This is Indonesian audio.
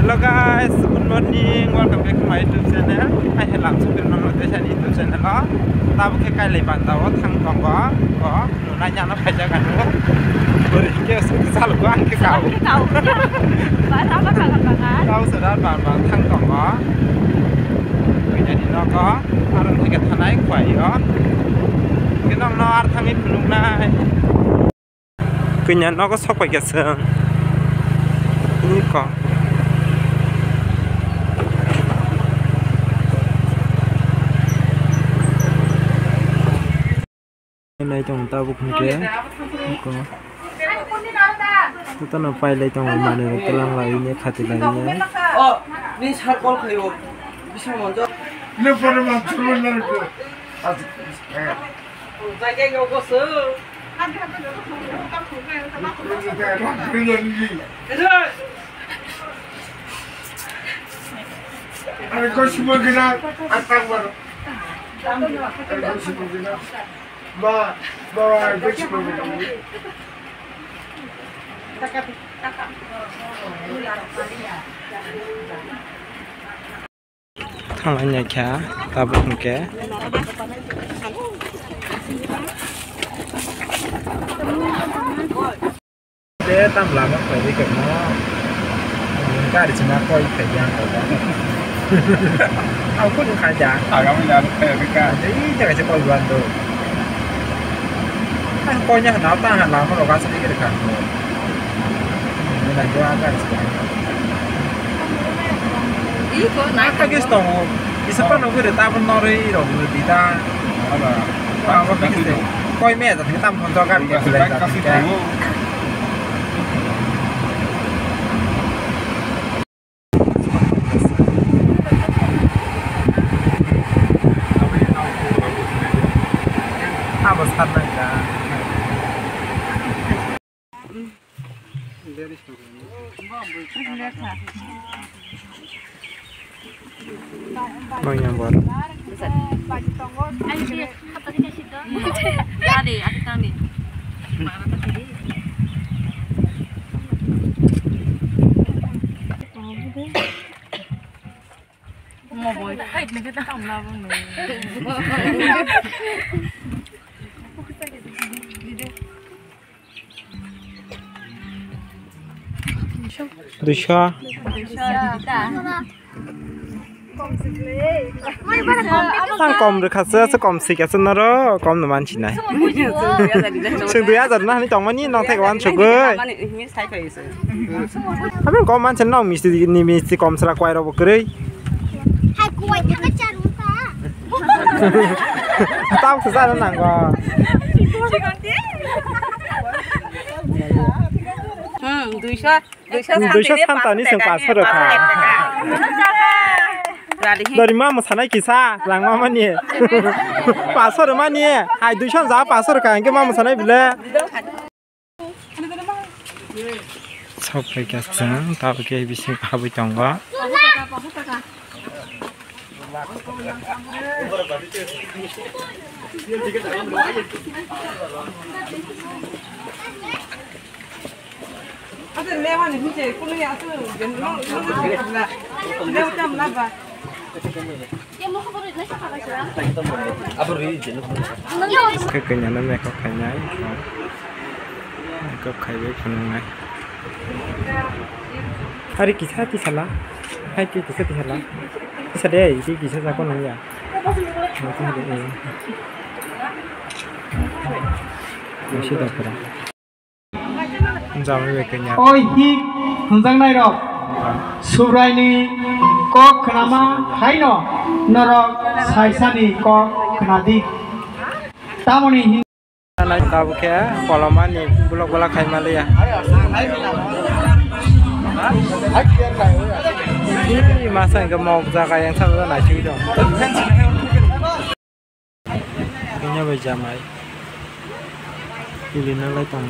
Hello guys, good morning. Welcome back to my YouTube channel. I have langsung dari nomor desa di YouTube channel lo. Tahu ke kali bandau thang tonggo, nanya lo aja kan lo. Beri ke selalu bang ke kau. Bahasa apa kangen-kangen? Kau sedar bang thang tonggo. Jadi lo ko, arang tiket tanai kuai yo. Kita no arthangi pelung nai. Kenya no ko sok pakai seng. Ini ko. Này trong tao buộc kia có tôi nó phải lấy trong mà này cái lăng lại nhé khát lại nhé đi sát con khều đi sang 먼저 내 번호만 들어올라는 거. 자기 요거 써 그런 얘기. 아니 거시면 그냥 안 따고 말아. 아니 거시면 그냥 마 거시면 그냥. thằng anh nhà cá ta buộc kia để tạm làm mất phải đi cầm nó cái để chúng ta coi thời gian của nó không khai giá 가면 나는 그러니까 đấy chắc là sẽ coi gần rồi anh coi nhá nó ta hẳn làm nó có sẽ đi cái được cả nên là cho cái Iku naik Kagis tong isa pa nung gede tapon nori ro bida 알아. apa kagis teh koi me ta tam kon to kan ya 그래 kasih tahu. apa sana ka Banyak buat. Ayo dia apa sih kasih dong? Tadi, aku tadi. Mana tadi? Mau boy, hai nak kita kamu lah bang. Dusha. Sang kom được khát sữa sẽ kom xịt cái sữa nó đó kom nó ăn chỉ này. Chừng tuổi giờ nó trong mà nhìn nó thấy quan trọng rồi. Không biết kom ăn chân nó mình chỉ kom sẽ là quay đâu bực đấy. Hai quay thằng cái chân ta. Tao thực ra nó nặng quá. Dusha 산다 니 생 빠서로 가. Dari mama sana kisah, lang mama ni. Pasar mana ni? Hai dushan za pasar kan ke mama sana bila. Sampai kasang, tapi ke bising habu tangga. 아들 내와는 이제 꾸느냐 아들 내가 좀 나봐 Cái cây nhà nó mẹ có khai nhái, có khai với phần này. Hari kisah di sana, hai kisah di sana. Kisah deh, ini kisah saya kon ya. Nanti ada ini. Masih dah pernah. Jangan lupa kenya. Oi hik hunjang nai rok subraini kok kenama haino norok saisani kok kenadi tamoni hin Naik tahu ke polaman ni bulak-bulak kai Malaysia. Ini masa yang mau jaga yang sama nak cuci dong. Ini berjamai. Pilih nilai tong